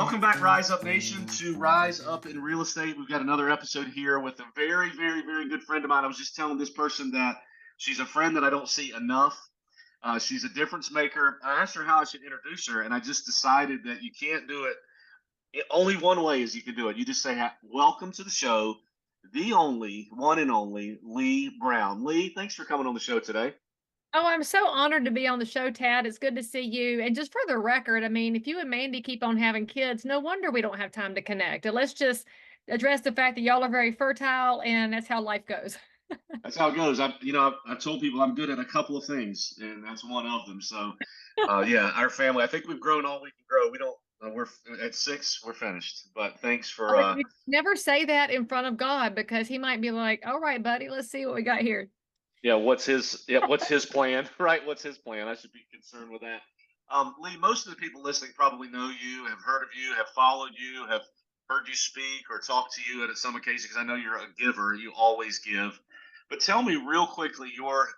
Welcome back, Rise Up Nation, to Rise Up in Real Estate. We've got another episode here with a very, very, very good friend of mine. I was just telling this person that she's a friend that I don't see enough. She's a difference maker. I asked her how I should introduce her, and I just decided that you can't do it. Only one way is you can do it. You just say, welcome to the show, the only, one and only, Leigh Brown. Leigh, thanks for coming on the show today. Oh, I'm so honored to be on the show, Tad. It's good to see you. And just for the record, I mean, if you and Mandy keep on having kids, no wonder we don't have time to connect. And let's just address the fact that y'all are very fertile, and that's how life goes. That's how it goes. I've told people I'm good at a couple of things, and that's one of them. So, yeah, our family, I think we've grown all we can grow. We don't, we're at 6, we're finished. But thanks for, Oh, you never say that in front of God, because he might be like, all right, buddy, let's see what we got here. yeah, what's his plan, right? What's his plan? I should be concerned with that. Leigh, most of the people listening probably know you, have heard of you, have followed you, have heard you speak or talk to you at some occasion, because I know you're a giver. You always give. But tell me real quickly your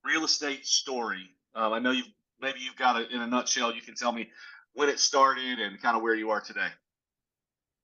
real estate story. I know you've got it in a nutshell. You can tell me when it started and kind of where you are today.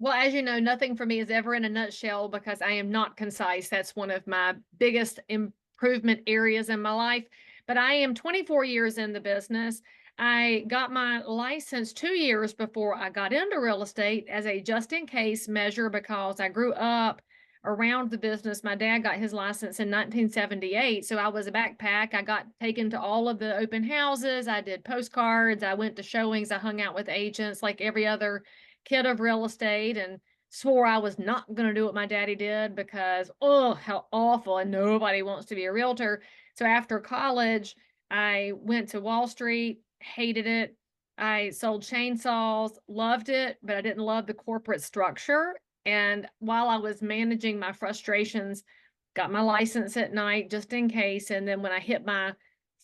Well, as you know, nothing for me is ever in a nutshell because I am not concise. That's one of my biggest improvement areas in my life. But I am 24 years in the business. I got my license 2 years before I got into real estate as a just in case measure because I grew up around the business. My dad got his license in 1978. So I was a backpack. I got taken to all of the open houses. I did postcards. I went to showings. I hung out with agents like every other kid of real estate, and swore I was not going to do what my daddy did because, oh, how awful. And nobody wants to be a realtor. So after college, I went to Wall Street, hated it. I sold chainsaws, loved it, but I didn't love the corporate structure. And while I was managing my frustrations, got my license at night just in case. And then when I hit my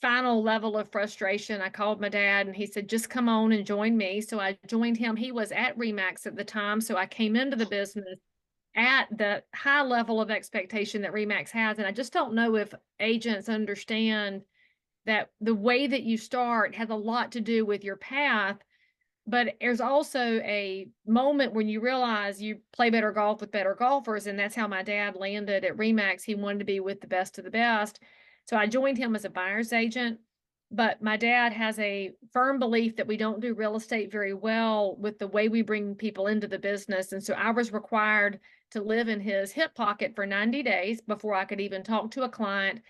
final level of frustration, I called my dad and he said, just come on and join me. So I joined him. He was at RE/MAX at the time. So I came into the business at the high level of expectation that RE/MAX has. And I just don't know if agents understand that the way that you start has a lot to do with your path. But there's also a moment when you realize you play better golf with better golfers. And that's how my dad landed at RE/MAX. He wanted to be with the best of the best. So I joined him as a buyer's agent. But my dad has a firm belief that we don't do real estate very well with the way we bring people into the business. And so I was required to live in his hip pocket for 90 days before I could even talk to a client.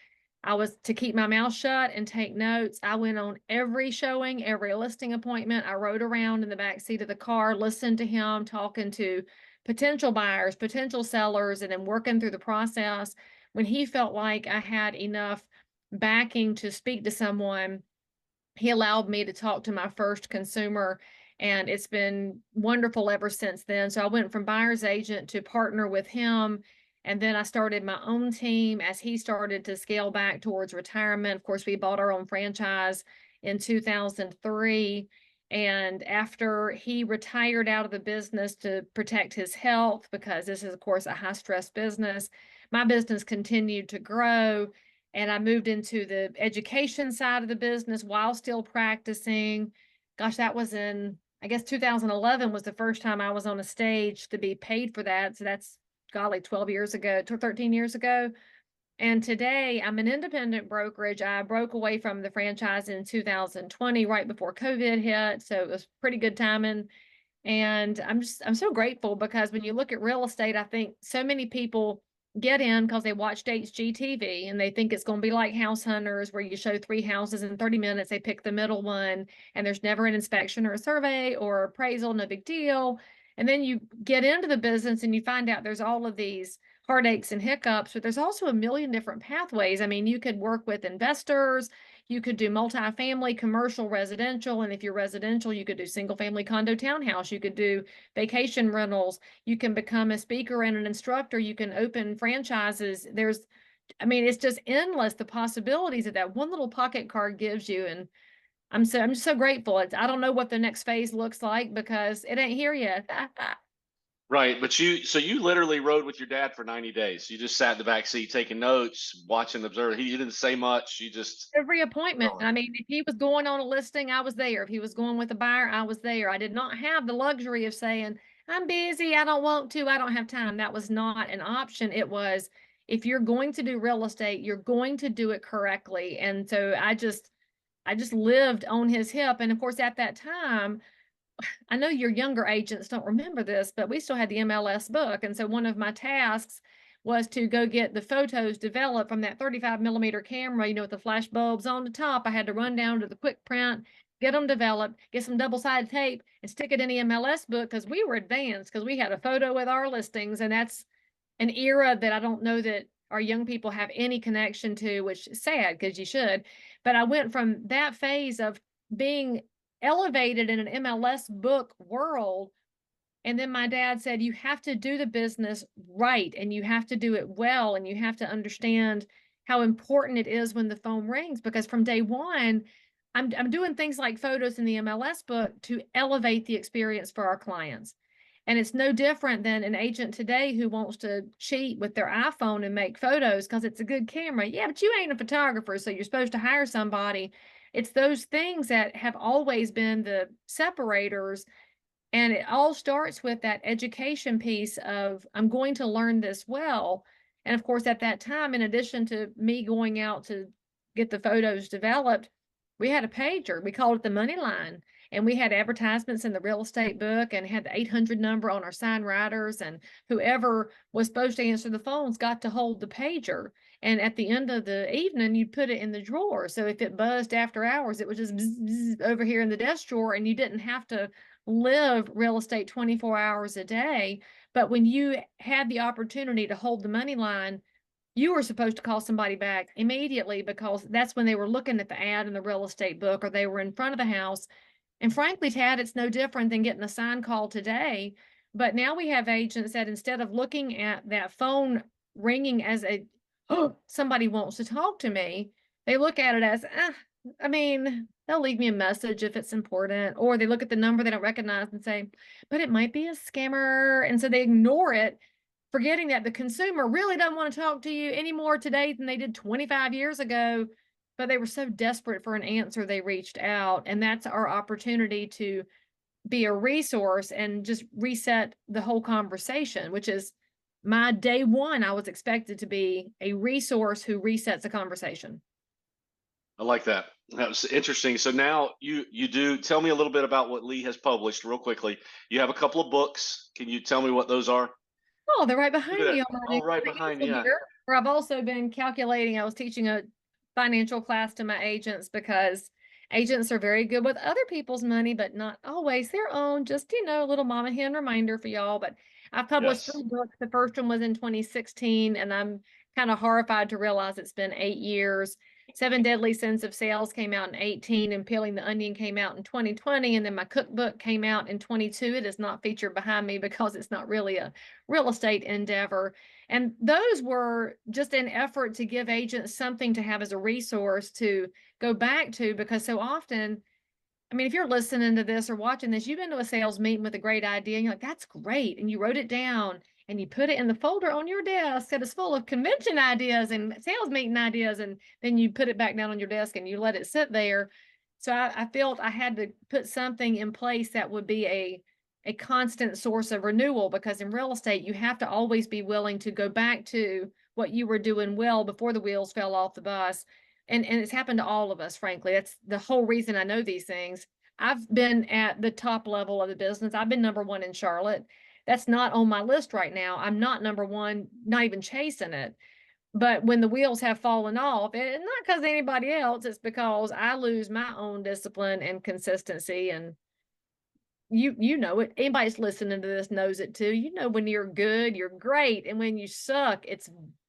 I was to keep my mouth shut and take notes. I went on every showing, every listing appointment. I rode around in the back seat of the car, listened to him, talking to potential buyers, potential sellers, and then working through the process. When he felt like I had enough backing to speak to someone, he allowed me to talk to my first consumer, and it's been wonderful ever since then. So I went from buyer's agent to partner with him, and then I started my own team as he started to scale back towards retirement. Of course, we bought our own franchise in 2003. And after he retired out of the business to protect his health, because this is, of course, a high stress business, my business continued to grow. And I moved into the education side of the business while still practicing. Gosh, that was in, I guess, 2011 was the first time I was on a stage to be paid for that. So that's, golly, 12 years ago, 13 years ago. And today I'm an independent brokerage. I broke away from the franchise in 2020, right before COVID hit. So it was pretty good timing. And I'm so grateful because when you look at real estate, I think so many people get in because they watched HGTV and they think it's going to be like House Hunters, where you show 3 houses in 30 minutes, they pick the middle one, and there's never an inspection or a survey or appraisal, no big deal. And then you get into the business and you find out there's all of these heartaches and hiccups, but there's also a million different pathways. I mean, you could work with investors, you could do multifamily, commercial, residential. And if you're residential, you could do single family condo townhouse. You could do vacation rentals. You can become a speaker and an instructor. You can open franchises. I mean, it's just endless, the possibilities that one little pocket card gives you. And I'm just so grateful. I don't know what the next phase looks like because it ain't here yet. Right. But so you literally rode with your dad for 90 days. You just sat in the back seat taking notes, watching, observe. You didn't say much. You just, Every appointment. really? I mean, if he was going on a listing, I was there. If he was going with a buyer, I was there. I did not have the luxury of saying, I'm busy, I don't want to, I don't have time. That was not an option. It was, if you're going to do real estate, you're going to do it correctly. And so I just lived on his hip. And of course, at that time, I know your younger agents don't remember this, but we still had the MLS book. And so one of my tasks was to go get the photos developed from that 35 millimeter camera, with the flash bulbs on the top. I had to run down to the quick print, get them developed, get some double-sided tape and stick it in the MLS book because we were advanced because we had a photo with our listings. And that's an era that I don't know that our young people have any connection to, which is sad because you should. But I went from that phase of being elevated in an MLS book world. And then my dad said, you have to do the business right and you have to do it well. And you have to understand how important it is when the phone rings. Because from day one, I'm doing things like photos in the MLS book to elevate the experience for our clients. And it's no different than an agent today who wants to cheat with their iPhone and make photos because it's a good camera. Yeah, but you ain't a photographer, so you're supposed to hire somebody. It's those things that have always been the separators. And it all starts with that education piece of, I'm going to learn this well. And of course, at that time, in addition to me going out to get the photos developed, we had a pager. We called it the money line. And we had advertisements in the real estate book and had the 800 number on our sign riders. And whoever was supposed to answer the phones got to hold the pager. And at the end of the evening, you put it in the drawer. So if it buzzed after hours, it was just bzz, bzz, over here in the desk drawer, and you didn't have to live real estate 24 hours a day. But when you had the opportunity to hold the money line, you were supposed to call somebody back immediately because that's when they were looking at the ad in the real estate book or they were in front of the house. And frankly, Tad, it's no different than getting a sign call today. But now we have agents that instead of looking at that phone ringing as a, oh, somebody wants to talk to me, they look at it as, I mean, they'll leave me a message if it's important, or they look at the number they don't recognize and say, but it might be a scammer. And so they ignore it, forgetting that the consumer really doesn't want to talk to you anymore today than they did 25 years ago. But they were so desperate for an answer, they reached out. And that's our opportunity to be a resource and just reset the whole conversation, which is my day one. I was expected to be a resource who resets a conversation. I like that. That was interesting. So now you do tell me a little bit about what Leigh has published real quickly. You have a couple of books. Can you tell me what those are? Oh, they're right Look behind at me that. on my new All right behind financial you. Yeah. here, where I've also been calculating. I was teaching a financial class to my agents because agents are very good with other people's money, but not always their own. Just, a little mama hen reminder for y'all. But I've published Yes. 3 books. The first one was in 2016, and I'm kind of horrified to realize it's been 8 years. Seven Deadly Sins of Sales came out in 18, and Peeling the Onion came out in 2020, and then my cookbook came out in 22. It is not featured behind me because it's not really a real estate endeavor. And those were just an effort to give agents something to have as a resource to go back to, because so often, I mean, if you're listening to this or watching this, you've been to a sales meeting with a great idea and you're like, that's great. And you wrote it down and you put it in the folder on your desk that is full of convention ideas and sales meeting ideas. And then you put it back down on your desk and you let it sit there. So I felt I had to put something in place that would be a constant source of renewal, because in real estate, you have to always be willing to go back to what you were doing well before the wheels fell off the bus. And it's happened to all of us, frankly. That's the whole reason I know these things. I've been at the top level of the business. I've been number one in Charlotte. That's not on my list right now. I'm not number one, not even chasing it. But when the wheels have fallen off, and not because of anybody else, it's because I lose my own discipline and consistency. And you know it. Anybody that's listening to this knows it too. When you're good, you're great. And when you suck,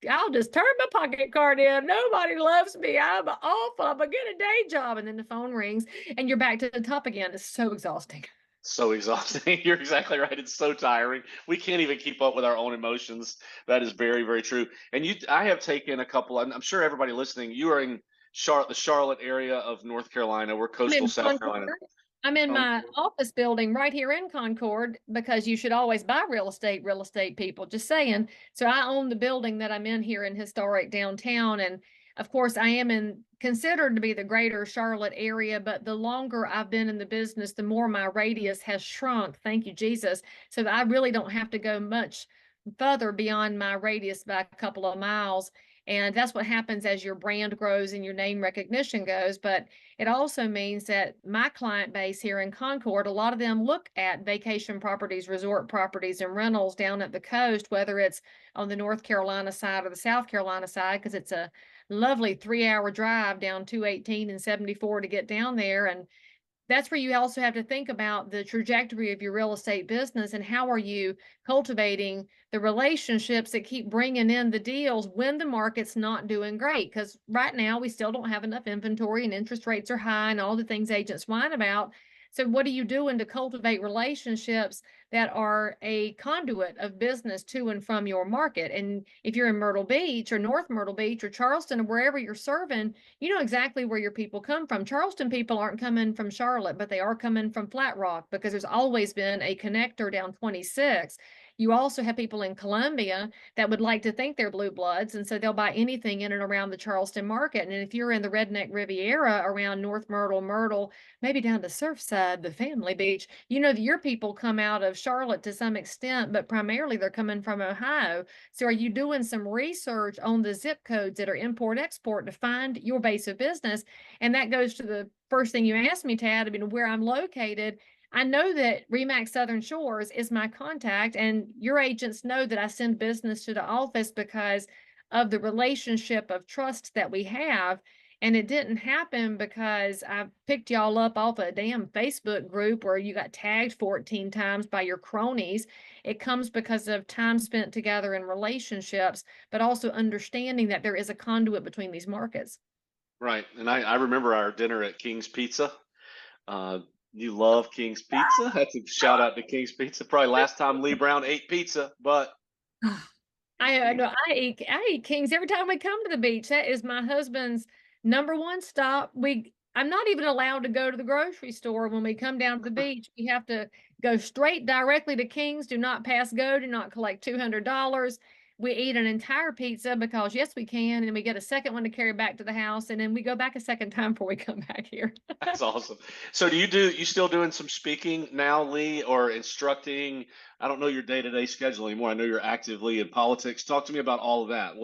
I'll just turn my pocket card in. Nobody loves me. I'm awful. I'm gonna get a day job. And then the phone rings and you're back to the top again. It's so exhausting. So exhausting. You're exactly right. It's so tiring. We can't even keep up with our own emotions. That is very, very true. And I have taken a couple. I'm sure everybody listening, you are in the Charlotte area of North Carolina. We're I'm coastal in South Carolina. Concord. I'm in Um, my office building right here in Concord because you should always buy real estate people, just saying. So I own the building that I'm in here in historic downtown. And of course, I am considered to be the greater Charlotte area, but the longer I've been in the business, the more my radius has shrunk. Thank you, Jesus. So that I really don't have to go much further beyond my radius by a couple of miles. And that's what happens as your brand grows and your name recognition goes. But it also means that my client base here in Concord, a lot of them look at vacation properties, resort properties, and rentals down at the coast, whether it's on the North Carolina side or the South Carolina side, because it's a lovely 3 hour drive down 218 and 74 to get down there. And that's where you also have to think about the trajectory of your real estate business and how are you cultivating the relationships that keep bringing in the deals when the market's not doing great. Because right now we still don't have enough inventory and interest rates are high and all the things agents whine about. So what are you doing to cultivate relationships that are a conduit of business to and from your market? And if you're in Myrtle Beach or North Myrtle Beach or Charleston or wherever you're serving, you know exactly where your people come from. Charleston people aren't coming from Charlotte, but they are coming from Flat Rock because there's always been a connector down 26. You also have people in Columbia that would like to think they're blue bloods, and so they'll buy anything in and around the Charleston market. And if you're in the Redneck Riviera around North Myrtle, maybe down to Surfside, the family beach, you know that your people come out of Charlotte to some extent, but primarily they're coming from Ohio. So are you doing some research on the zip codes that are import export to find your base of business? And that goes to the first thing you asked me, Tad, I mean, where I'm located. I know that Remax Southern Shores is my contact, and your agents know that I send business to the office because of the relationship of trust that we have. And it didn't happen because I picked y'all up off a damn Facebook group where you got tagged 14 times by your cronies. It comes because of time spent together in relationships, but also understanding that there is a conduit between these markets. Right. And I remember our dinner at King's Pizza. Uh, you love King's Pizza. That's a shout out to King's Pizza. Probably last time Leigh Brown ate pizza, but I know I eat Kings every time we come to the beach. That is my husband's number one stop. I'm not even allowed to go to the grocery store when we come down to the beach. We have to go straight directly to King's. Do not pass go. Do not collect $200. We eat an entire pizza because yes, we can, and we get a second one to carry back to the house, and then we go back a second time before we come back here. that's awesome. So you still doing some speaking now, Leigh, or instructing? I don't know your day-to-day schedule anymore. I know you're actively in politics. Talk to me about all of that.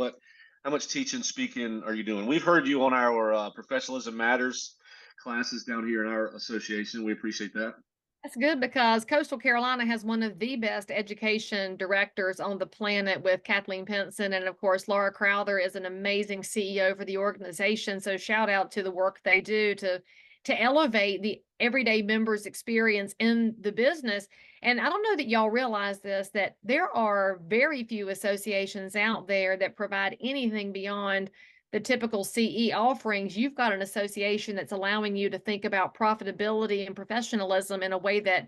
How much teaching, speaking are you doing? We've heard you on our Professionalism Matters classes down here in our association. We appreciate that. That's good because Coastal Carolina has one of the best education directors on the planet with Kathleen Penson. And of course, Laura Crowther is an amazing CEO for the organization. So shout out to the work they do to elevate the everyday members' experience in the business. And I don't know that y'all realize this, that there are very few associations out there that provide anything beyond the typical CE offerings. You've got an association that's allowing you to think about profitability and professionalism in a way that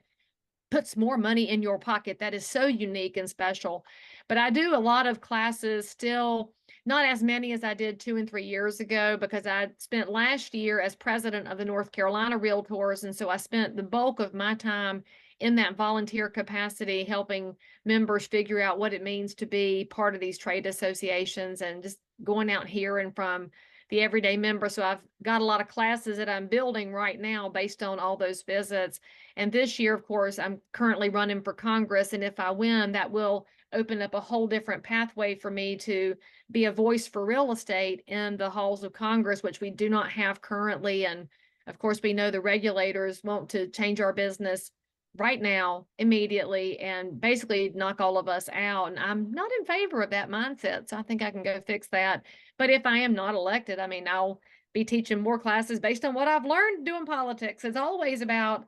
puts more money in your pocket. That is so unique and special. But I do a lot of classes still, not as many as I did 2 and 3 years ago, because I spent last year as president of the North Carolina Realtors. And so I spent the bulk of my time in that volunteer capacity, helping members figure out what it means to be part of these trade associations and just going out hearing from the everyday member. So I've got a lot of classes that I'm building right now based on all those visits. And this year, of course, I'm currently running for Congress. And if I win, that will open up a whole different pathway for me to be a voice for real estate in the halls of Congress, which we do not have currently. And of course, we know the regulators want to change our business right now, immediately, and basically knock all of us out. And I'm not in favor of that mindset. So I think I can go fix that. But if I am not elected, I mean, I'll be teaching more classes based on what I've learned doing politics. It's always about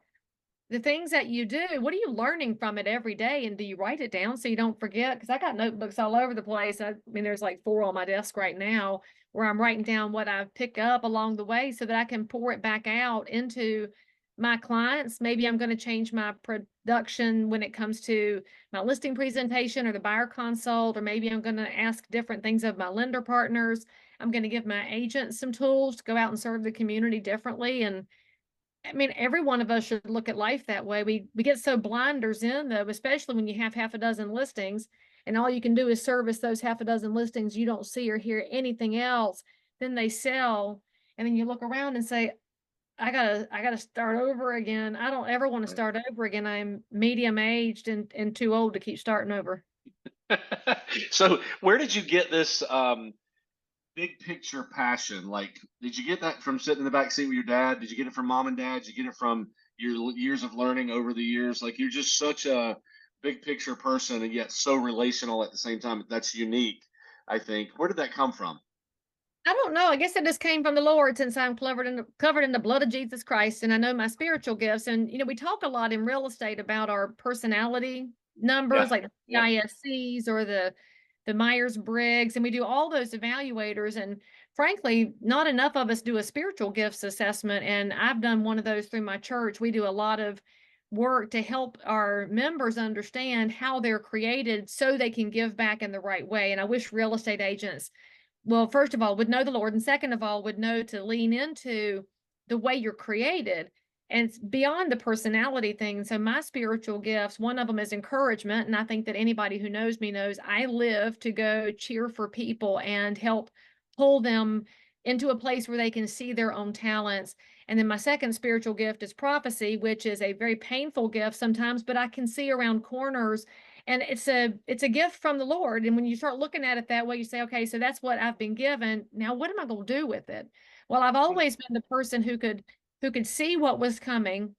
the things that you do. What are you learning from it every day? And do you write it down so you don't forget? Because I got notebooks all over the place. I mean, there's like 4 on my desk right now where I'm writing down what I pick up along the way so that I can pour it back out into my clients. Maybe I'm going to change my production when it comes to my listing presentation or the buyer consult, or maybe I'm going to ask different things of my lender partners. I'm going to give my agents some tools to go out and serve the community differently. And I mean, every one of us should look at life that way. We get so blinders in though, especially when you have half a dozen listings and all you can do is service those half a dozen listings. You don't see or hear anything else. Then they sell. And then you look around and say, I gotta start over again. I don't ever want to start over again. I'm medium aged and too old to keep starting over. So where did you get this big picture passion? Like, did you get that from sitting in the back seat with your dad? Did you get it from mom and dad? Did you get it from your years of learning over the years? Like, you're just such a big picture person and yet so relational at the same time. That's unique, I think. Where did that come from? I don't know. I guess it just came from the Lord since I'm covered in the blood of Jesus Christ, and I know my spiritual gifts. And we talk a lot in real estate about our personality numbers, Yeah. like the Yeah. ISCs or the Myers Briggs, and we do all those evaluators. And frankly, not enough of us do a spiritual gifts assessment. And I've done one of those through my church. We do a lot of work to help our members understand how they're created so they can give back in the right way. And I wish real estate agents, well, first of all, would know the Lord, and second of all, would know to lean into the way you're created. And it's beyond the personality thing. So my spiritual gifts, one of them is encouragement. And I think that anybody who knows me knows I live to go cheer for people and help pull them into a place where they can see their own talents. And then my second spiritual gift is prophecy, which is a very painful gift sometimes, but I can see around corners, and it's a gift from the Lord. And when you start looking at it that way, you say, okay, so that's what I've been given. Now what am I going to do with it? Well, I've always been the person who could see what was coming.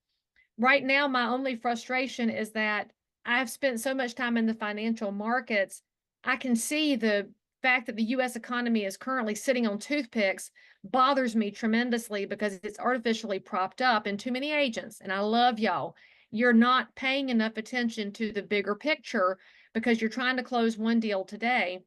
Right now, my only frustration is that I've spent so much time in the financial markets. I can see the fact that the US economy is currently sitting on toothpicks bothers me tremendously because it's artificially propped up, and too many agents, and I love y'all, you're not paying enough attention to the bigger picture because you're trying to close one deal today.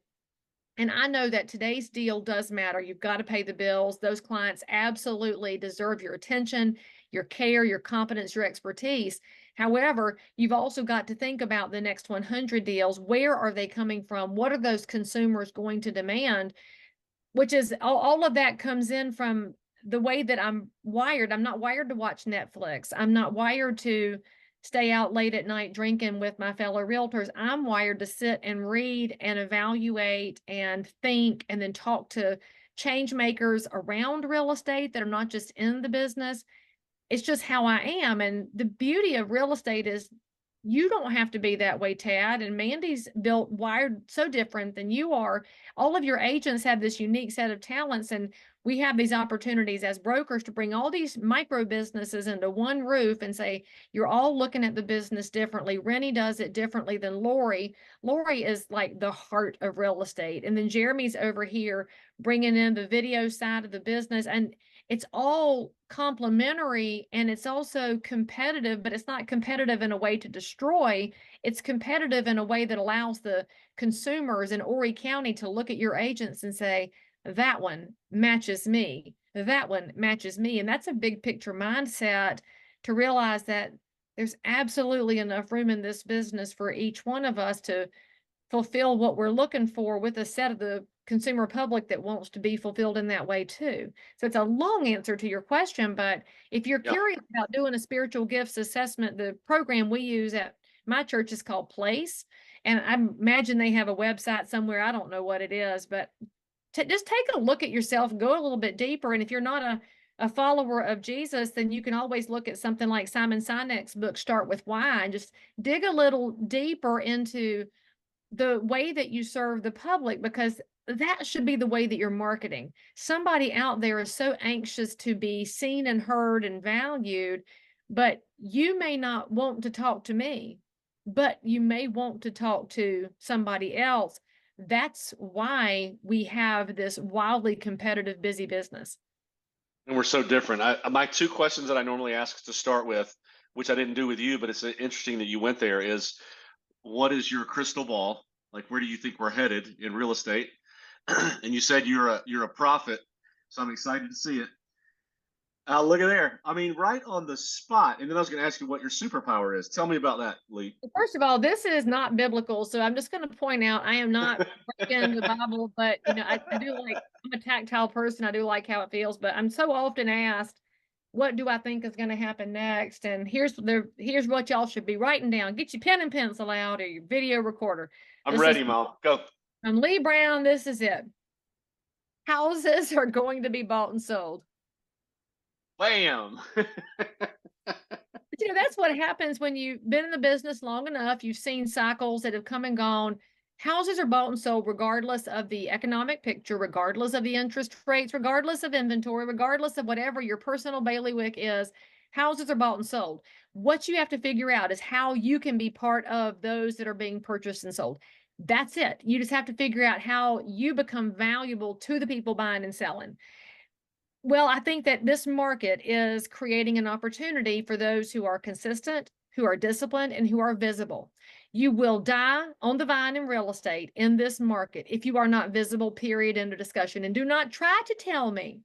And I know that today's deal does matter. You've got to pay the bills. Those clients absolutely deserve your attention, your care, your competence, your expertise. However, you've also got to think about the next 100 deals. Where are they coming from? What are those consumers going to demand? Which is all of that comes in from the way that I'm wired. I'm not wired to watch Netflix. I'm not wired to stay out late at night drinking with my fellow realtors. I'm wired to sit and read and evaluate and think and then talk to change makers around real estate that are not just in the business. It's just how I am. And the beauty of real estate is you don't have to be that way, Tad. And Mandy's built wired so different than you are. All of your agents have this unique set of talents, and we have these opportunities as brokers to bring all these micro businesses into one roof and say, you're all looking at the business differently. Rennie does it differently than Lori. Lori is like the heart of real estate. And then Jeremy's over here bringing in the video side of the business. And it's all complementary, and it's also competitive, but it's not competitive in a way to destroy. It's competitive in a way that allows the consumers in Horry County to look at your agents and say, that one matches me. That one matches me. And that's a big picture mindset to realize that there's absolutely enough room in this business for each one of us to fulfill what we're looking for with a set of the consumer public that wants to be fulfilled in that way too. So it's a long answer to your question, but if you're Yeah. curious about doing a spiritual gifts assessment, the program we use at my church is called Place. And I imagine they have a website somewhere. I don't know what it is, but just take a look at yourself, go a little bit deeper. And if you're not a follower of Jesus, then you can always look at something like Simon Sinek's book, Start With Why, and just dig a little deeper into the way that you serve the public, because that should be the way that you're marketing. Somebody out there is so anxious to be seen and heard and valued, but you may not want to talk to me, but you may want to talk to somebody else. That's why we have this wildly competitive, busy business. And we're so different. My two questions that I normally ask to start with, which I didn't do with you, but it's interesting that you went there, is what is your crystal ball? Like, where do you think we're headed in real estate? And you said you're a prophet, so I'm excited to see it. Look at there. I mean, right on the spot. And then I was going to ask you what your superpower is. Tell me about that, Leigh. First of all, this is not biblical, so I'm just going to point out I am not breaking the Bible, but I do like, I'm a tactile person. I do like how it feels, but I'm so often asked, what do I think is going to happen next? And here's what y'all should be writing down. Get your pen and pencil out or your video recorder. I'm ready, Mom. Go. From Leigh Brown, this is it. Houses are going to be bought and sold. Bam. But that's what happens when you've been in the business long enough. You've seen cycles that have come and gone. Houses are bought and sold regardless of the economic picture, regardless of the interest rates, regardless of inventory, regardless of whatever your personal bailiwick is. Houses are bought and sold. What you have to figure out is how you can be part of those that are being purchased and sold. That's it. You just have to figure out how you become valuable to the people buying and selling. Well, I think that this market is creating an opportunity for those who are consistent, who are disciplined, and who are visible. You will die on the vine in real estate in this market if you are not visible, period, end of discussion. And do not try to tell me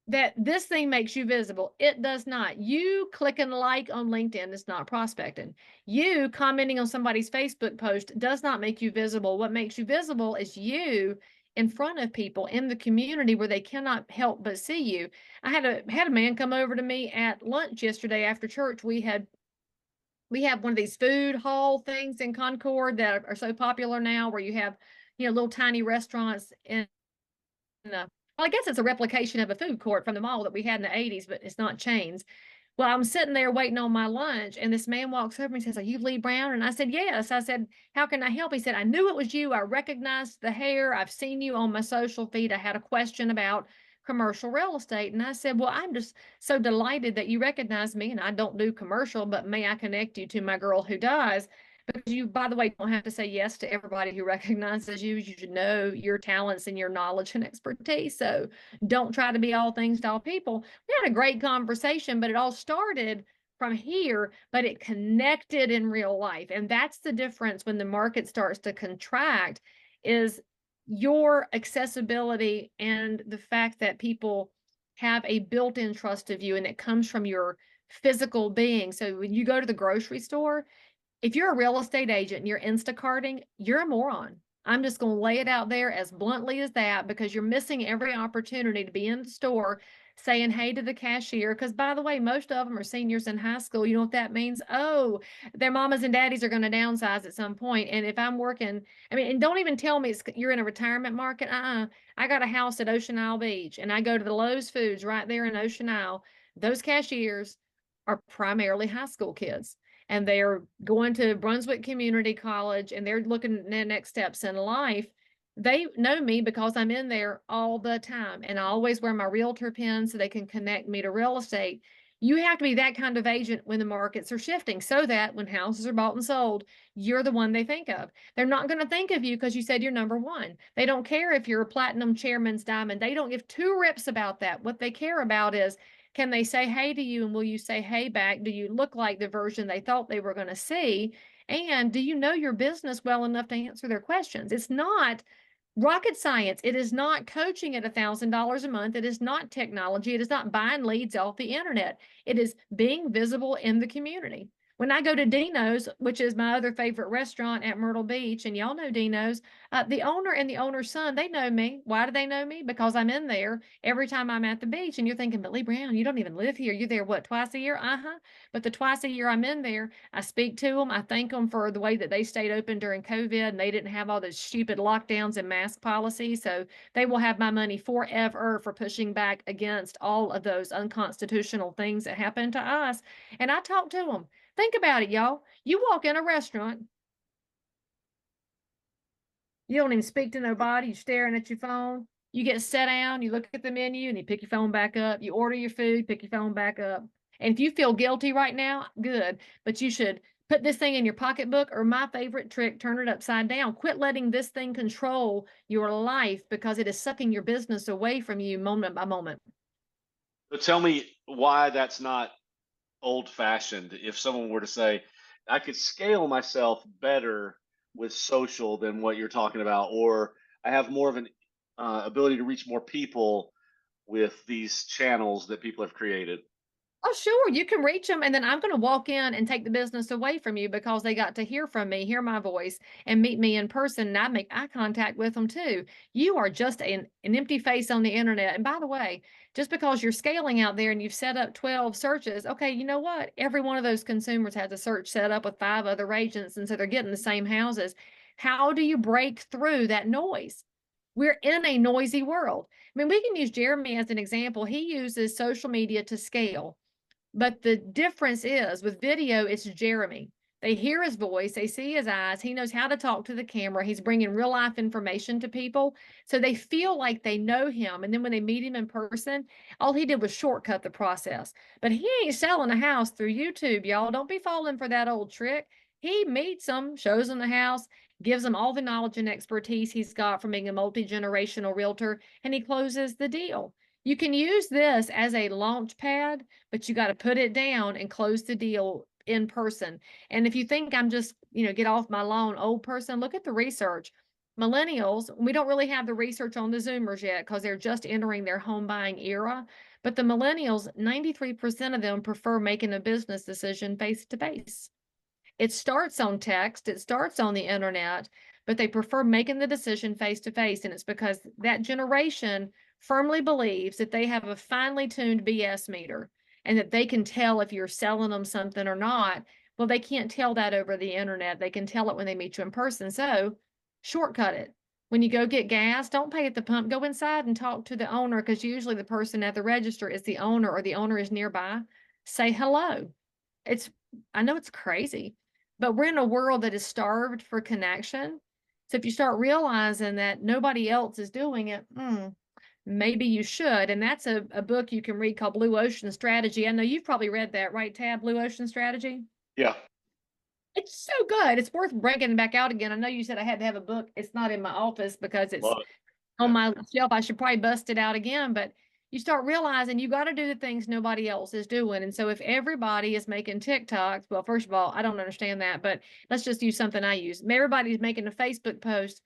that this thing makes you visible. It does not. You clicking like on LinkedIn is not prospecting. You commenting on somebody's Facebook post does not make you visible. What makes you visible is you in front of people in the community where they cannot help but see you. I had a man come over to me at lunch yesterday after church. We have one of these food hall things in Concord that are so popular now, where you have little tiny restaurants in well, I guess it's a replication of a food court from the mall that we had in the 80s, but it's not chains. Well, I'm sitting there waiting on my lunch, and this man walks over and says, "Are you Leigh Brown?" And I said, "Yes." I said, "How can I help?" He said, "I knew it was you. I recognized the hair. I've seen you on my social feed. I had a question about commercial real estate." And I said, "Well, I'm just so delighted that you recognize me, and I don't do commercial, but may I connect you to my girl who does?" Because you, by the way, don't have to say yes to everybody who recognizes you. You should know your talents and your knowledge and expertise. So don't try to be all things to all people. We had a great conversation, but it all started from here, but it connected in real life. And that's the difference when the market starts to contract, is your accessibility and the fact that people have a built-in trust of you, and it comes from your physical being. So when you go to the grocery store, if you're a real estate agent and you're Instacarting, you're a moron. I'm just going to lay it out there as bluntly as that, because you're missing every opportunity to be in the store saying hey to the cashier. Because, by the way, most of them are seniors in high school. You know what that means? Oh, their mamas and daddies are going to downsize at some point. And if I'm working, and don't even tell me you're in a retirement market. I got a house at Ocean Isle Beach, and I go to the Lowe's Foods right there in Ocean Isle. Those cashiers are primarily high school kids, and they're going to Brunswick Community College, and they're looking at their next steps in life. They know me because I'm in there all the time, and I always wear my realtor pin so they can connect me to real estate. You have to be that kind of agent when the markets are shifting, so that when houses are bought and sold, you're the one they think of. They're not going to think of you because you said you're number one. They don't care if you're a platinum chairman's diamond. They don't give two rips about that. What they care about is, can they say hey to you, and will you say hey back? Do you look like the version they thought they were going to see? And do you know your business well enough to answer their questions? It's not rocket science. It is not coaching at $1,000 a month. It is not technology. It is not buying leads off the internet. It is being visible in the community. When I go to Dino's, which is my other favorite restaurant at Myrtle Beach, and y'all know Dino's, the owner and the owner's son, they know me. Why do they know me? Because I'm in there every time I'm at the beach. And you're thinking, but Leigh Brown, you don't even live here. You're there, what, twice a year? But the twice a year I'm in there, I speak to them. I thank them for the way that they stayed open during COVID, and they didn't have all those stupid lockdowns and mask policies. So they will have my money forever for pushing back against all of those unconstitutional things that happened to us. And I talk to them. Think about it, y'all. You walk in a restaurant, you don't even speak to nobody, you're staring at your phone. You get set down, you look at the menu, and you pick your phone back up. You order your food, pick your phone back up. And if you feel guilty right now, good. But you should put this thing in your pocketbook, or my favorite trick, turn it upside down. Quit letting this thing control your life, because it is sucking your business away from you moment by moment. But tell me why that's not old-fashioned. If someone were to say, I could scale myself better with social than what you're talking about, or I have more of an ability to reach more people with these channels that people have created. Oh, sure. You can reach them. And then I'm going to walk in and take the business away from you because they got to hear from me, hear my voice, and meet me in person. And I make eye contact with them too. You are just an empty face on the internet. And by the way, just because you're scaling out there and you've set up 12 searches, okay, you know what? Every one of those consumers has a search set up with 5 other agents. And so they're getting the same houses. How do you break through that noise? We're in a noisy world. I mean, we can use Jeremy as an example. He uses social media to scale. But the difference is with video, it's Jeremy. They hear his voice, they see his eyes, he knows how to talk to the camera, he's bringing real life information to people. So they feel like they know him. And then when they meet him in person, all he did was shortcut the process. But he ain't selling a house through YouTube, y'all. Don't be falling for that old trick. He meets them, shows them the house, gives them all the knowledge and expertise he's got from being a multi-generational realtor, and he closes the deal. You can use this as a launch pad, but you got to put it down and close the deal in person. And if you think I'm just, get off my lawn old person, look at the research. Millennials, we don't really have the research on the Zoomers yet because they're just entering their home buying era. But the millennials, 93% of them prefer making a business decision face to face. It starts on text, it starts on the internet, but they prefer making the decision face to face. And it's because that generation firmly believes that they have a finely tuned BS meter and that they can tell if you're selling them something or not. Well, they can't tell that over the internet. They can tell it when they meet you in person. So shortcut it. When you go get gas, don't pay at the pump. Go inside and talk to the owner because usually the person at the register is the owner or the owner is nearby. Say hello. It's, I know it's crazy, but we're in a world that is starved for connection. So if you start realizing that nobody else is doing it, maybe you should. And that's a book you can read called Blue Ocean Strategy. I know you've probably read that, right, Tab? Blue Ocean Strategy? Yeah. It's so good. It's worth breaking back out again. I know you said I had to have a book. It's not in my office because it's on my shelf. I should probably bust it out again, but you start realizing you got to do the things nobody else is doing. And so if everybody is making TikToks, well, first of all, I don't understand that, but let's just use something I use. Everybody's making a Facebook post,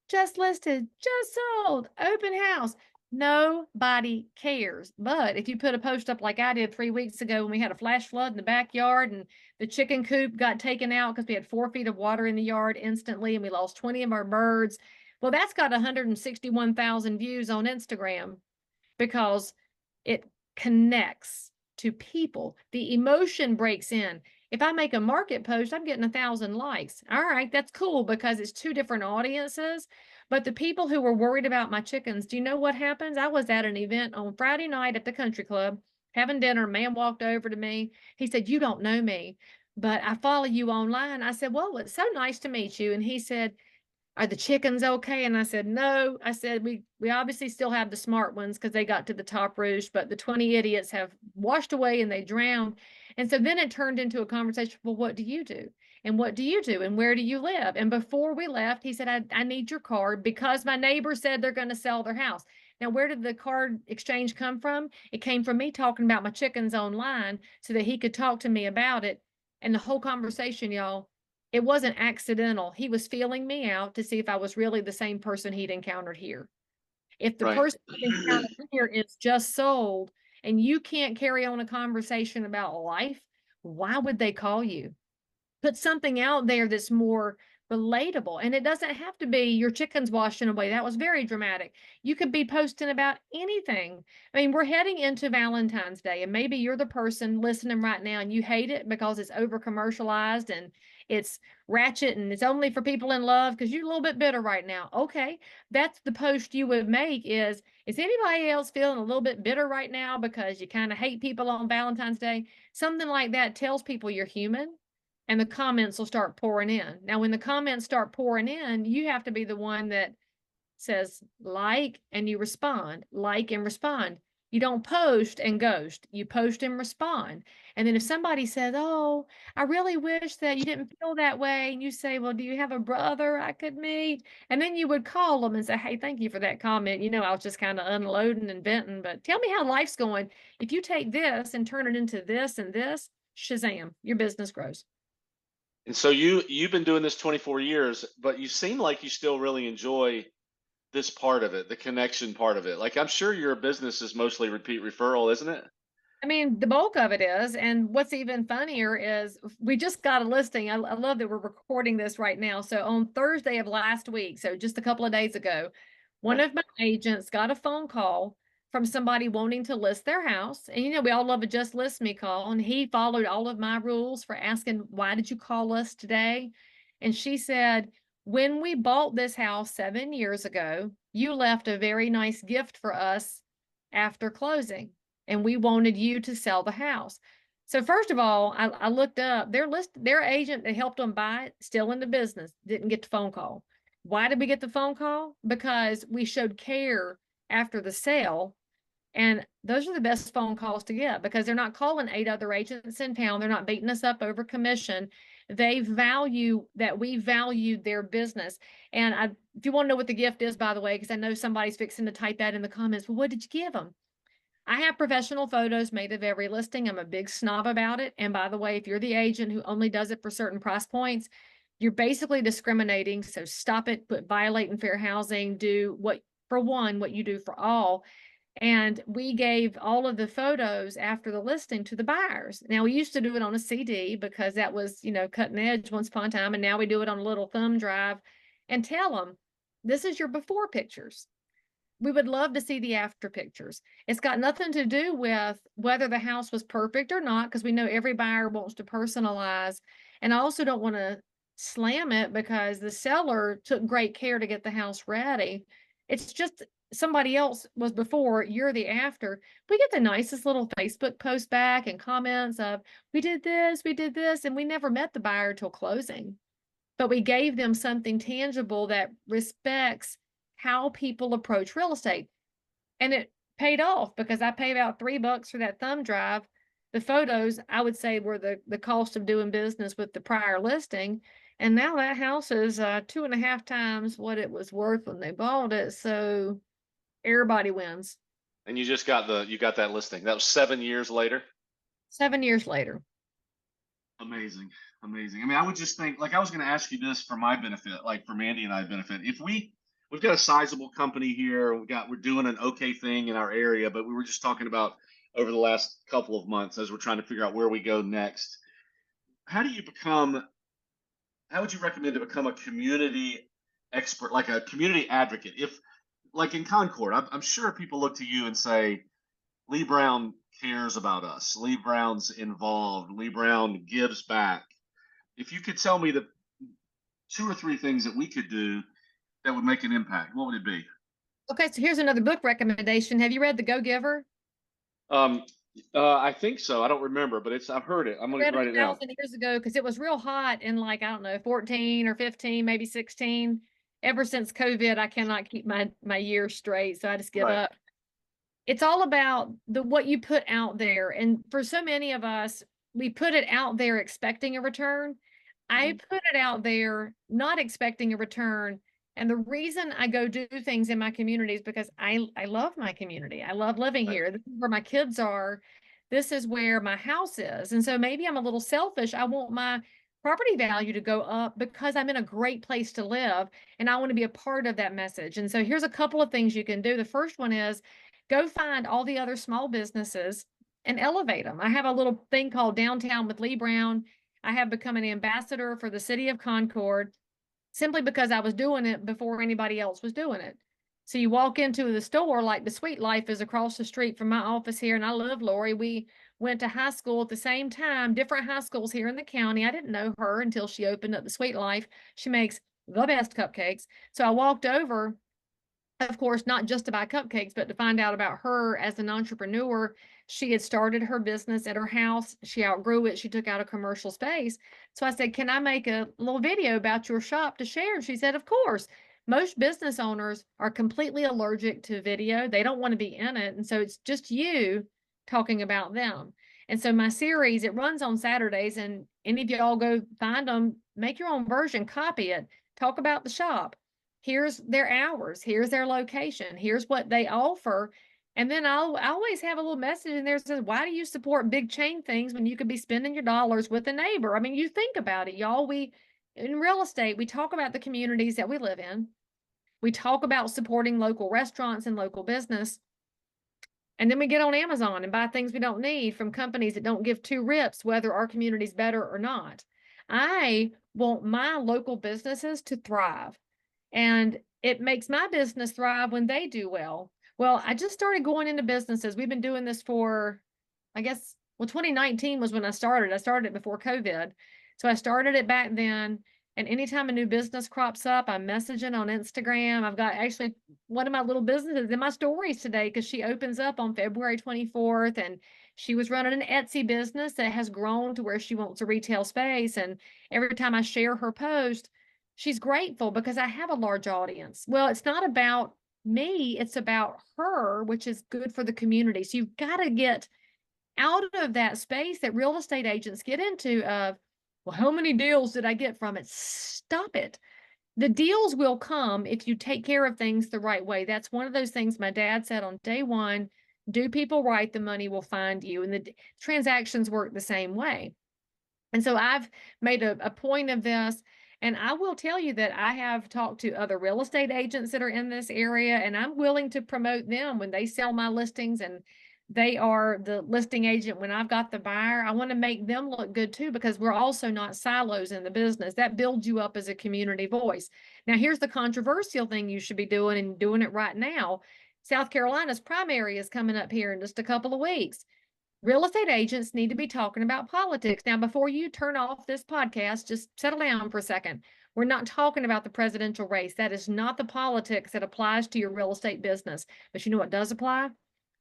just listed, just sold, open house. Nobody cares. But if you put a post up like I did 3 weeks ago when we had a flash flood in the backyard and the chicken coop got taken out because we had 4 feet of water in the yard instantly and we lost 20 of our birds. Well, that's got 161,000 views on Instagram because it connects to people. The emotion breaks in. If I make a market post, I'm getting 1,000 likes. All right, that's cool because it's 2 different audiences. But the people who were worried about my chickens, do you know what happens? I was at an event on Friday night at the country club having dinner. A man walked over to me. He said, "You don't know me, but I follow you online." I said, "Well, it's so nice to meet you." And he said, "Are the chickens okay?" And I said, "No." I said, we obviously still have the smart ones because they got to the top roost, but the 20 idiots have washed away and they drowned." And so then it turned into a conversation. Well, what do you do? And what do you do? And where do you live? And before we left, he said, I need your card because my neighbor said they're going to sell their house. Now, where did the card exchange come from? It came from me talking about my chickens online so that he could talk to me about it. And the whole conversation, y'all, it wasn't accidental. He was feeling me out to see if I was really the same person he'd encountered here. If the Right. person encountered here is just sold and you can't carry on a conversation about life, why would they call you? Put something out there that's more relatable. And it doesn't have to be your chickens washing away. That was very dramatic. You could be posting about anything. I mean, we're heading into Valentine's Day, and maybe you're the person listening right now and you hate it because it's over commercialized and it's ratchet and it's only for people in love because you're a little bit bitter right now. Okay, that's the post you would make is anybody else feeling a little bit bitter right now because you kind of hate people on Valentine's Day? Something like that tells people you're human and the comments will start pouring in. Now, when the comments start pouring in, you have to be the one that says like and you respond, like and respond. You don't post and ghost. You post and respond. And then if somebody says, "Oh, I really wish that you didn't feel that way," and you say, "Well, do you have a brother I could meet?" And then you would call them and say, "Hey, thank you for that comment. I was just kind of unloading and venting, but tell me how life's going. If you take this and turn it into this and this, shazam, your business grows." And so you've been doing this 24 years, but you seem like you still really enjoy this part of it, the connection part of it. Like I'm sure your business is mostly repeat referral, isn't it? I mean, the bulk of it is. And what's even funnier is we just got a listing. I love that we're recording this right now. So on Thursday of last week, so just a couple of days ago, one Okay. of my agents got a phone call from somebody wanting to list their house. And you know, we all love a just list me call. And he followed all of my rules for asking, why did you call us today? And she said, when we bought this house 7 years ago, you left a very nice gift for us after closing, and we wanted you to sell the house. So first of all, I looked up their agent that helped them buy it, still in the business, didn't get the phone call. Why did we get the phone call? Because we showed care after the sale. And those are the best phone calls to get because they're not calling 8 other agents in town. They're not beating us up over commission. They value that we valued their business. And if you want to know what the gift is, by the way, because I know somebody's fixing to type that in the comments, well, what did you give them? I have professional photos made of every listing. I'm a big snob about it. And by the way, if you're the agent who only does it for certain price points, you're basically discriminating. So stop it, quit violating fair housing, do what, for one, what you do for all. And we gave all of the photos after the listing to the buyers. Now we used to do it on a CD because that was, cutting edge once upon a time. And now we do it on a little thumb drive and tell them, this is your before pictures. We would love to see the after pictures. It's got nothing to do with whether the house was perfect or not, because we know every buyer wants to personalize. And I also don't want to slam it because the seller took great care to get the house ready. It's just somebody else was before, you're the after. We get the nicest little Facebook post back and comments of, we did this, and we never met the buyer till closing. But we gave them something tangible that respects how people approach real estate. And it paid off because I paid about $3 for that thumb drive. The photos, I would say, were the cost of doing business with the prior listing. And now that house is 2.5 times what it was worth when they bought it. So everybody wins. And you got that listing. That was 7 years later. 7 years later. Amazing. Amazing. I mean, I would just think, like, I was going to ask you this for my benefit, like for Mandy and I benefit. If we've got a sizable company here, we're doing an okay thing in our area, but we were just talking about over the last couple of months as we're trying to figure out where we go next. How would you recommend to become a community expert, like a community advocate? If, like in Concord, I'm sure people look to you and say, Leigh Brown cares about us. Leigh Brown's involved. Leigh Brown gives back. If you could tell me the 2 or 3 things that we could do that would make an impact, what would it be? Okay, so here's another book recommendation. Have you read The Go-Giver? Um, I think so. I don't remember, but I've heard it. I'm I gonna read it write it down. 1,000 years ago because it was real hot in, like, I don't know, 14 or 15, maybe 16. Ever since COVID, I cannot keep my years straight, so I just give Right. up. It's all about what you put out there. And for so many of us, we put it out there expecting a return. I Mhm. put it out there not expecting a return. And the reason I go do things in my community is because I love my community. I love living Right. here. This is where my kids are. This is where my house is. And so maybe I'm a little selfish. I want my property value to go up because I'm in a great place to live and I want to be a part of that message. And so here's a couple of things you can do. The first one is go find all the other small businesses and elevate them. I have a little thing called Downtown with Leigh Brown. I have become an ambassador for the city of Concord simply because I was doing it before anybody else was doing it. So you walk into the store, like the Sweet Life is across the street from my office here, and I love Lori. We went to high school at the same time, different high schools here in the county. I didn't know her until she opened up the Sweet Life. She makes the best cupcakes. So I walked over, of course, not just to buy cupcakes, but to find out about her as an entrepreneur. She had started her business at her house. She outgrew it. She took out a commercial space. So I said, can I make a little video about your shop to share? And she said, of course. Most business owners are completely allergic to video. They don't want to be in it. And so it's just you talking about them. And so my series, it runs on Saturdays, and any of y'all go find them, make your own version, copy it, talk about the shop. Here's their hours, here's their location, here's what they offer. And then I always have a little message in there that says, why do you support big chain things when you could be spending your dollars with a neighbor? I mean, you think about it, y'all. We, in real estate, we talk about the communities that we live in. We talk about supporting local restaurants and local business. And then we get on Amazon and buy things we don't need from companies that don't give two rips whether our community's better or not. I want my local businesses to thrive. And it makes my business thrive when they do well. Well, I just started going into businesses. We've been doing this for, I guess, well, 2019 was when I started. I started it before COVID. So I started it back then. And anytime a new business crops up, I'm messaging on Instagram. I've got actually one of my little businesses in my stories today because she opens up on February 24th. And she was running an Etsy business that has grown to where she wants a retail space. And every time I share her post, she's grateful because I have a large audience. Well, it's not about me, it's about her, which is good for the community. So you've got to get out of that space that real estate agents get into of, well, how many deals did I get from it? Stop it. The deals will come if you take care of things the right way. That's one of those things my dad said on day one, do people right, the money will find you. And the transactions work the same way. And so I've made a point of this. And I will tell you that I have talked to other real estate agents that are in this area, and I'm willing to promote them when they sell my listings and they are the listing agent when I've got the buyer. I want to make them look good too, because we're also not silos in the business. That builds you up as a community voice. Now, here's the controversial thing you should be doing and doing it right now. South Carolina's primary is coming up here in just a couple of weeks. Real estate agents need to be talking about politics. Now, before you turn off this podcast, just settle down for a second. We're not talking about the presidential race. That is not the politics that applies to your real estate business. But you know what does apply?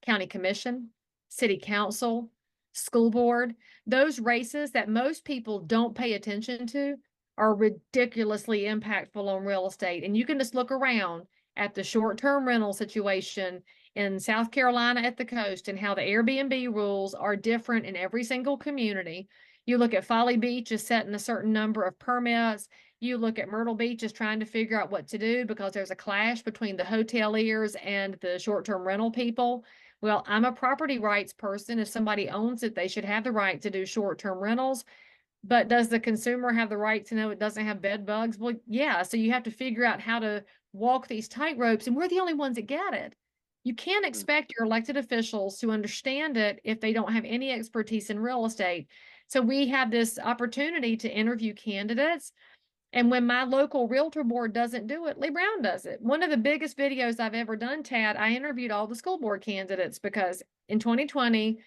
County commission, city council, school board. Those races that most people don't pay attention to are ridiculously impactful on real estate. And you can just look around at the short-term rental situation in South Carolina at the coast and how the Airbnb rules are different in every single community. You look at Folly Beach is setting a certain number of permits. You look at Myrtle Beach is trying to figure out what to do because there's a clash between the hoteliers and the short-term rental people. Well, I'm a property rights person. If somebody owns it, they should have the right to do short-term rentals. But does the consumer have the right to know it doesn't have bed bugs? Well, yeah. So you have to figure out how to walk these tightropes, and we're the only ones that get it. You can't expect your elected officials to understand it if they don't have any expertise in real estate. So we have this opportunity to interview candidates. And when my local realtor board doesn't do it, Leigh Brown does it. One of the biggest videos I've ever done, Tad, I interviewed all the school board candidates because in 2020,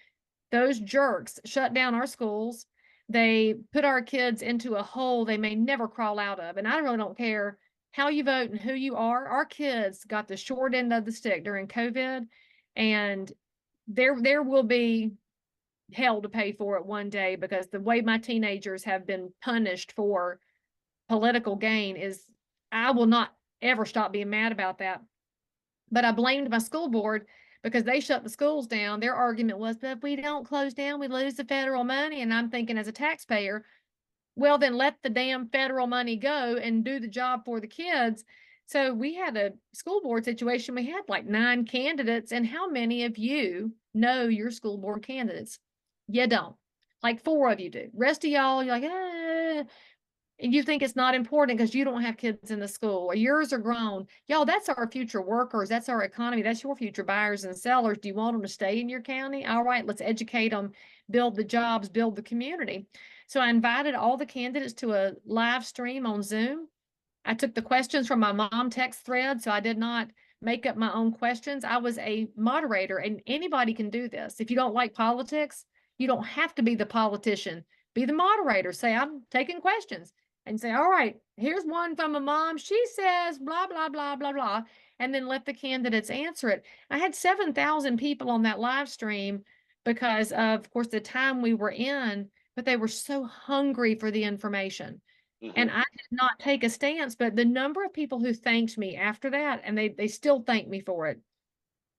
those jerks shut down our schools. They put our kids into a hole they may never crawl out of. And I really don't care how you vote and who you are. Our kids got the short end of the stick during COVID, and there will be hell to pay for it one day because the way my teenagers have been punished for political gain is, I will not ever stop being mad about that. But I blamed my school board because they shut the schools down. Their argument was, but if we don't close down, we lose the federal money. And I'm thinking, as a taxpayer, well, then let the damn federal money go and do the job for the kids. So we had a school board situation. We had like 9 candidates. And how many of you know your school board candidates? You don't. Like 4 of you do. Rest of y'all, you're like, and you think it's not important because you don't have kids in the school or yours are grown. Y'all, that's our future workers. That's our economy. That's your future buyers and sellers. Do you want them to stay in your county? All right, let's educate them, build the jobs, build the community. So I invited all the candidates to a live stream on Zoom. I took the questions from my mom text thread, so I did not make up my own questions. I was a moderator, and anybody can do this. If you don't like politics, you don't have to be the politician. Be the moderator. Say, I'm taking questions. And say, all right, here's one from a mom. She says, blah, blah, blah, blah, blah. And then let the candidates answer it. I had 7,000 people on that live stream because of course, the time we were in, but they were so hungry for the information. And I did not take a stance, but the number of people who thanked me after that, and they still thank me for it,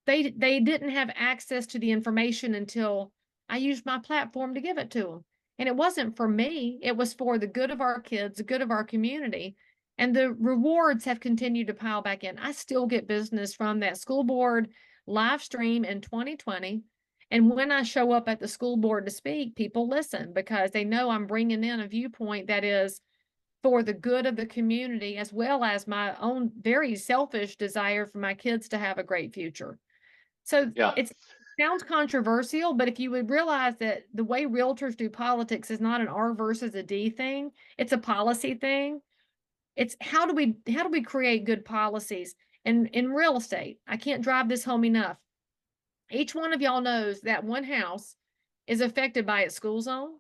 they didn't have access to the information until I used my platform to give it to them. And it wasn't for me, it was for the good of our kids, the good of our community. And the rewards have continued to pile back in. I still get business from that school board live stream in 2020. And when I show up at the school board to speak, people listen because they know I'm bringing in a viewpoint that is for the good of the community, as well as my own very selfish desire for my kids to have a great future. So Yeah. Sounds controversial, but if you would realize that the way realtors do politics is not an R versus a D thing, it's a policy thing. It's how do we create good policies? And in real estate, I can't drive this home enough. Each one of y'all knows that one house is affected by its school zone.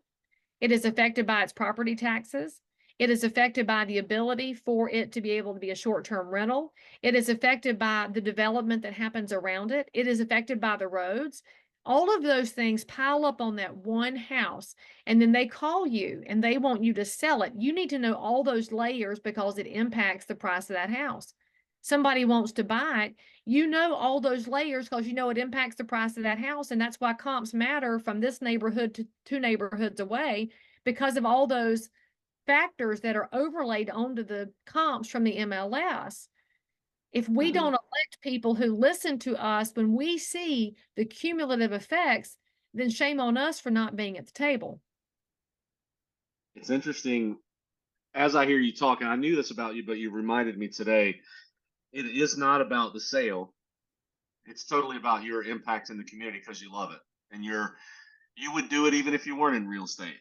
It is affected by its property taxes. It is affected by the ability for it to be able to be a short-term rental. It is affected by the development that happens around it. It is affected by the roads. All of those things pile up on that one house, and then they call you and they want you to sell it. You need to know all those layers because it impacts the price of that house. Somebody wants to buy it. You know all those layers because you know it impacts the price of that house, and that's why comps matter from this neighborhood to two neighborhoods away because of all those factors that are overlaid onto the comps from the MLS. If we don't elect people who listen to us when we see the cumulative effects, then shame on us for not being at the table. It's interesting as I hear you talking. I knew this about you, but you reminded me today. It is not about the sale. It's totally about your impact in the community because you love it, and you would do it even if you weren't in real estate.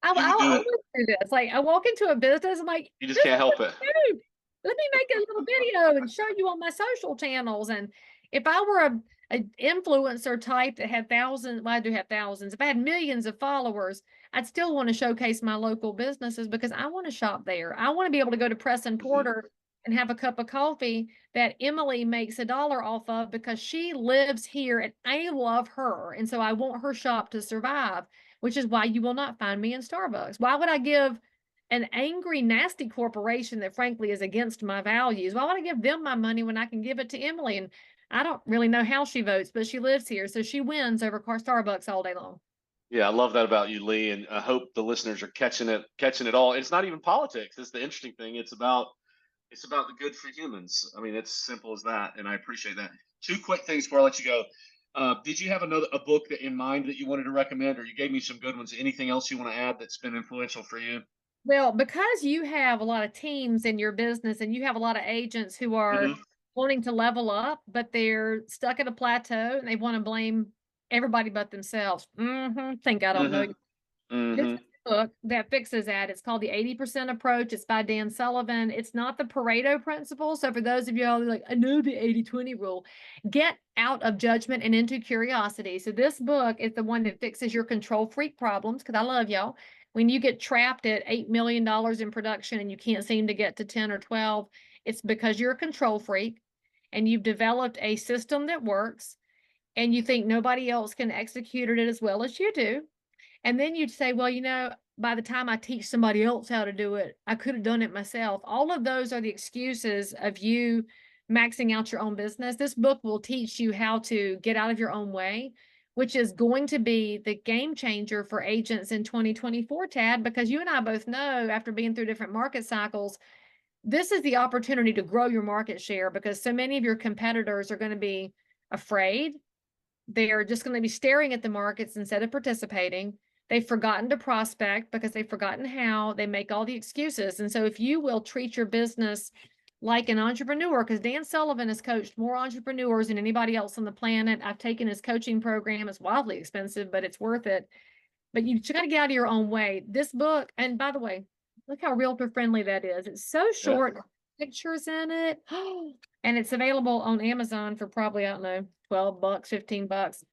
I You would do always it. do this. Like I walk into a business, I'm like, You this just can't is help what it. I do. Let me make a little video and show you on my social channels. And if I were a influencer type that had thousands, well, I do have thousands. If I had millions of followers, I'd still want to showcase my local businesses because I want to shop there. I want to be able to go to Preston Porter and have a cup of coffee that Emily makes $1 off of because she lives here and I love her. And so I want her shop to survive, which is why you will not find me in Starbucks. Why would I give an angry, nasty corporation that frankly is against my values? Why would I give them my money when I can give it to Emily? And I don't really know how she votes, but she lives here, so she wins over Starbucks all day long. Yeah, I love that about you, Leigh, and I hope the listeners are catching it all. It's not even politics. It's the interesting thing. It's about the good for humans. I mean, it's simple as that, and I appreciate that. Two quick things before I let you go. Did you have a book that in mind that you wanted to recommend, or you gave me some good ones? Anything else you want to add that's been influential for you? Well, because you have a lot of teams in your business and you have a lot of agents who are Mm-hmm. wanting to level up, but they're stuck at a plateau and they want to blame everybody but themselves. Think I don't know. Mm-hmm. This Mm-hmm. is a book that fixes that. It's called The 80% Approach. It's by Dan Sullivan. It's not the Pareto principle. So for those of y'all who are like, I know the 80-20 rule, get out of judgment and into curiosity. So this book is the one that fixes your control freak problems because I love y'all. When you get trapped at $8 million in production and you can't seem to get to 10 or 12, it's because you're a control freak and you've developed a system that works and you think nobody else can execute it as well as you do. And then you'd say, well, by the time I teach somebody else how to do it, I could have done it myself. All of those are the excuses of you maxing out your own business. This book will teach you how to get out of your own way, which is going to be the game changer for agents in 2024, Tad, because you and I both know after being through different market cycles, this is the opportunity to grow your market share because so many of your competitors are going to be afraid. They're just going to be staring at the markets instead of participating. They've forgotten to prospect because they've forgotten how. They make all the excuses. And so if you will treat your business like an entrepreneur, because Dan Sullivan has coached more entrepreneurs than anybody else on the planet. I've taken his coaching program. It's wildly expensive, but it's worth it. But you got to get out of your own way. This book, and by the way, look how realtor friendly that is. It's so Yeah. short, pictures in it. And it's available on Amazon for probably, I don't know, $12, $15,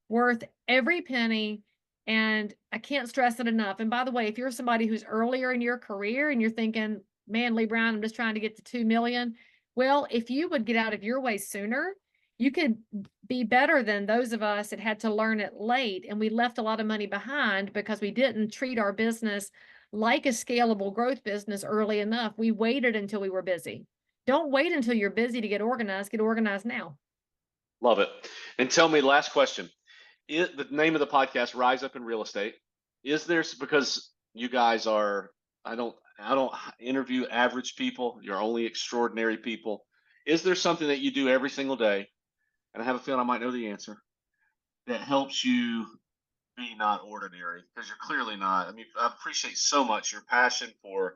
worth every penny. And I can't stress it enough. And by the way, if you're somebody who's earlier in your career and you're thinking, man, Leigh Brown, I'm just trying to get to 2 million. Well, if you would get out of your way sooner, you could be better than those of us that had to learn it late. And we left a lot of money behind because we didn't treat our business like a scalable growth business early enough. We waited until we were busy. Don't wait until you're busy to get organized. Get organized now. Love it. And tell me, last question. The name of the podcast, Rise Up in Real Estate. Is there, because you guys are, I don't interview average people. You're only extraordinary people. Is there something that you do every single day? And I have a feeling I might know the answer, that helps you be not ordinary, because you're clearly not. I mean, I appreciate so much your passion for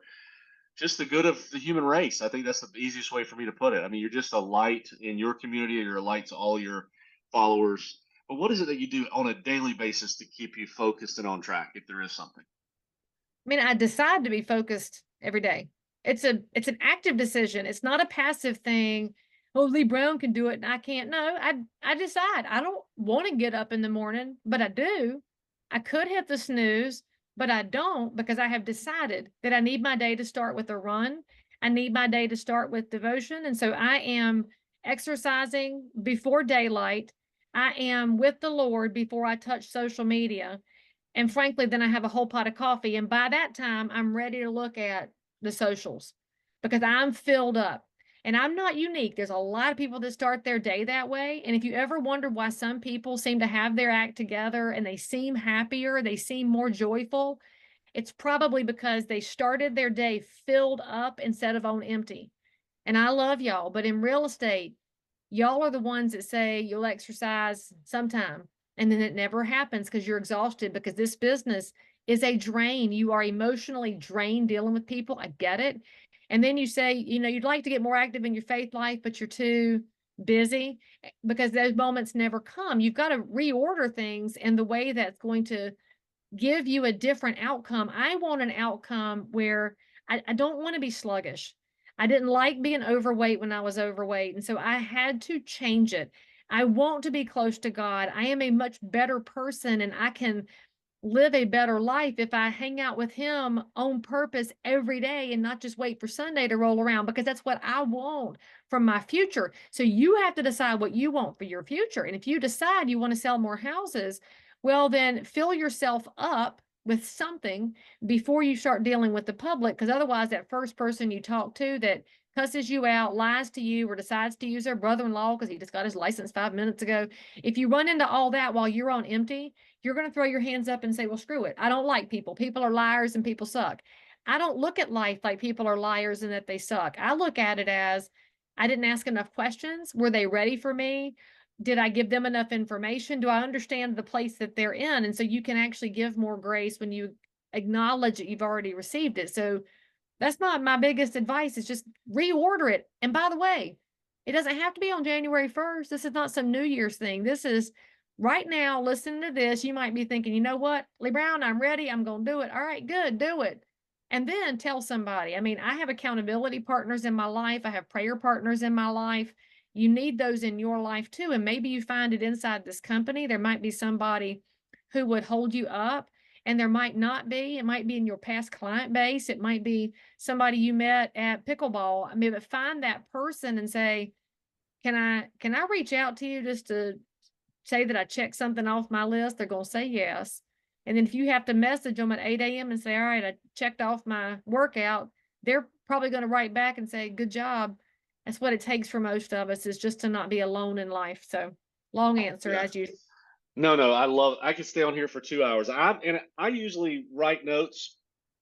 just the good of the human race. I think that's the easiest way for me to put it. I mean, you're just a light in your community, or you're a light to all your followers. but what is it that you do on a daily basis to keep you focused and on track, if there is something? I mean, I decide to be focused every day. It's an active decision. It's not a passive thing. Oh, Leigh Brown can do it and I can't. No, I decide. I don't want to get up in the morning, but I do. I could hit the snooze, but I don't, because I have decided that I need my day to start with a run. I need my day to start with devotion. And so I am exercising before daylight. I am with the Lord before I touch social media. And frankly, then I have a whole pot of coffee. And by that time, I'm ready to look at the socials because I'm filled up. And I'm not unique. There's a lot of people that start their day that way. And if you ever wonder why some people seem to have their act together and they seem happier, they seem more joyful, it's probably because they started their day filled up instead of on empty. And I love y'all, but in real estate, y'all are the ones that say you'll exercise sometime and then it never happens because you're exhausted, because this business is a drain. You are emotionally drained dealing with people. I get it. And then you say, you'd like to get more active in your faith life, but you're too busy, because those moments never come. You've got to reorder things in the way that's going to give you a different outcome. I want an outcome where I don't want to be sluggish. I didn't like being overweight when I was overweight. And so I had to change it. I want to be close to God. I am a much better person and I can live a better life if I hang out with Him on purpose every day and not just wait for Sunday to roll around, because that's what I want from my future. So you have to decide what you want for your future. And if you decide you want to sell more houses, well, then fill yourself up with something before you start dealing with the public, because otherwise that first person you talk to that cusses you out, lies to you, or decides to use their brother-in-law because he just got his license 5 minutes ago, if you run into all that while you're on empty, you're going to throw your hands up and say, well, screw it. I don't like people. People are liars and people suck. I don't look at life like people are liars and that they suck. I look at it as, I didn't ask enough questions. Were they ready for me? Did I give them enough information? Do I understand the place that they're in? And so you can actually give more grace when you acknowledge that you've already received it. So that's not my biggest advice, is just reorder it. And by the way, it doesn't have to be on January 1st. This is not some New Year's thing. This is right now. Listening to this, you might be thinking, you know what, Leigh Brown, I'm ready. I'm going to do it. All right, good. Do it. And then tell somebody. I mean, I have accountability partners in my life. I have prayer partners in my life. You need those in your life too. And maybe you find it inside this company. There might be somebody who would hold you up, and there might not be. It might be in your past client base. It might be somebody you met at pickleball. I mean, but find that person and say, can I reach out to you just to say that I checked something off my list? They're going to say yes. And then if you have to message them at 8 a.m. and say, all right, I checked off my workout, they're probably going to write back and say, good job. That's what it takes for most of us, is just to not be alone in life. So long answer, Yeah. as usual. No, I could stay on here for 2 hours. I usually write notes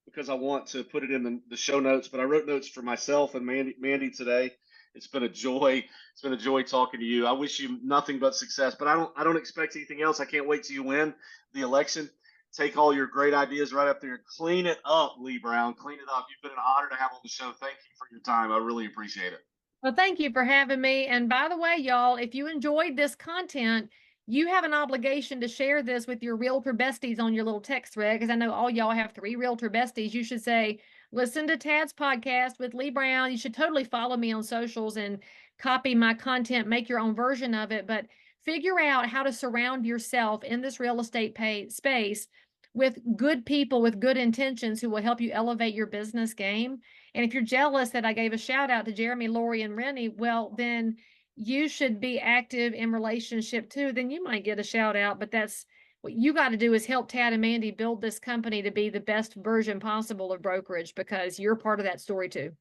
because I want to put it in the show notes, but I wrote notes for myself and Mandy today. It's been a joy. It's been a joy talking to you. I wish you nothing but success, but I don't expect anything else. I can't wait till you win the election. Take all your great ideas right up there and clean it up, Leigh Brown. Clean it up. You've been an honor to have on the show. Thank you for your time. I really appreciate it. Well, thank you for having me. And by the way, y'all, if you enjoyed this content, you have an obligation to share this with your realtor besties on your little text thread, because I know all y'all have 3 realtor besties. You should say, listen to Tad's podcast with Leigh Brown. You should totally follow me on socials and copy my content, make your own version of it, but figure out how to surround yourself in this real estate space with good people with good intentions who will help you elevate your business game. And if you're jealous that I gave a shout out to Jeremy, Lori, and Rennie, well, then you should be active in relationship too. Then you might get a shout out, but that's what you got to do, is help Tad and Mandy build this company to be the best version possible of brokerage, because you're part of that story too.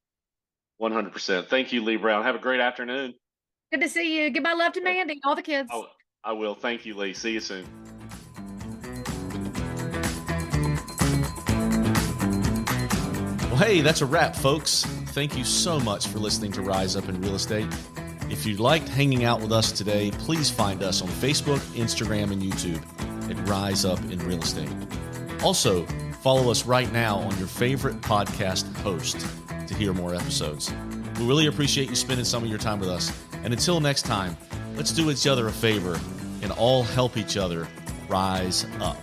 100%. Thank you, Leigh Brown. Have a great afternoon. Good to see you. Give my love to Mandy, all the kids. Oh, I will. Thank you, Leigh. See you soon. Well, hey, that's a wrap, folks. Thank you so much for listening to Rise Up in Real Estate. If you liked hanging out with us today, please find us on Facebook, Instagram, and YouTube at Rise Up in Real Estate. Also, follow us right now on your favorite podcast host to hear more episodes. We really appreciate you spending some of your time with us. And until next time, let's do each other a favor and all help each other rise up.